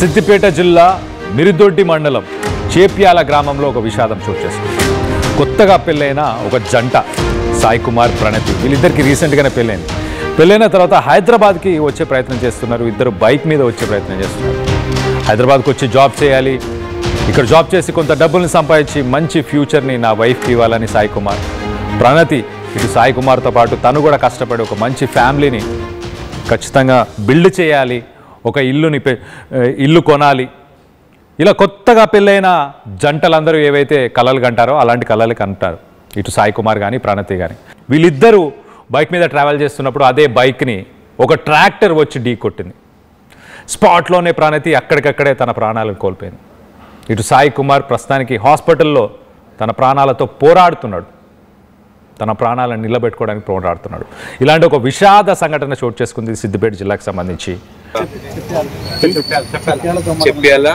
సిద్దిపేట జిల్లా మిరుదొడ్డి మండలం చేప్యాల గ్రామంలో ఒక విషాదం చోటు చేసుకుంది. కొత్తగా పెళ్ళైన ఒక జంట సాయి కుమార్ ప్రణతి, వీళ్ళిద్దరికి రీసెంట్గానే పెళ్ళైంది. పెళ్ళైన తర్వాత హైదరాబాద్కి వచ్చే ప్రయత్నం చేస్తున్నారు. ఇద్దరు బైక్ మీద వచ్చే ప్రయత్నం చేస్తున్నారు. హైదరాబాద్కి వచ్చి జాబ్ చేయాలి, ఇక్కడ జాబ్ చేసి కొంత డబ్బుల్ని సంపాదించి మంచి ఫ్యూచర్ని నా వైఫ్కి ఇవ్వాలని సాయి కుమార్. ప్రణతి ఇటు సాయి కుమార్తో పాటు తను కూడా కష్టపడి ఒక మంచి ఫ్యామిలీని ఖచ్చితంగా బిల్డ్ చేయాలి, ఒక ఇల్లు కొనాలి. ఇలా కొత్తగా పెళ్ళైన జంటలందరూ ఏవైతే కలలు కంటారో అలాంటి కలలు కంటారు ఇటు సాయి కుమార్ కానీ ప్రణతి కానీ. వీళ్ళిద్దరూ బైక్ మీద ట్రావెల్ చేస్తున్నప్పుడు అదే బైక్ని ఒక ట్రాక్టర్ వచ్చి ఢీ కొట్టింది. స్పాట్లోనే ప్రణతి అక్కడికక్కడే తన ప్రాణాలను కోల్పోయింది. ఇటు సాయి కుమార్ ప్రస్తుతానికి హాస్పిటల్లో తన ప్రాణాలతో పోరాడుతున్నాడు, తన ప్రాణాలను నిలబెట్టుకోవడానికి పోరాడుతున్నాడు. ఇలాంటి ఒక విషాద సంఘటన చోటు చేసుకుంది సిద్దిపేట జిల్లాకు సంబంధించి. చెప్పాల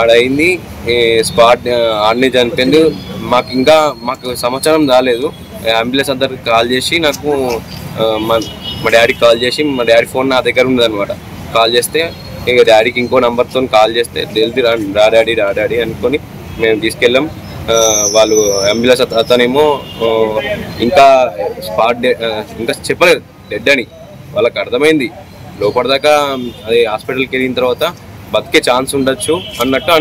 ఆడైంది స్పాట్ ఆడనే చనిపోయింది. మాకు సమాచారం రాలేదు. అంబులెన్స్ అందరికి కాల్ చేసి నాకు మా డాడీకి కాల్ చేసి, మా డాడీ ఫోన్ నా దగ్గర ఉందన్నమాట. కాల్ చేస్తే ఇక డాడీకి ఇంకో నెంబర్తో కాల్ చేస్తే తెలిసి రా డాడీ అనుకొని మేము తీసుకెళ్ళాం. వాళ్ళు అంబులెన్స్ అతనేమో ఇంకా స్పాట్ ఇంకా చెప్పలేదు డెడ్ అని. వాళ్ళకి అర్థమైంది లోపల దాకా. అది హాస్పిటల్కి వెళ్ళిన తర్వాత బతికే ఛాన్స్ ఉండొచ్చు అన్నట్టు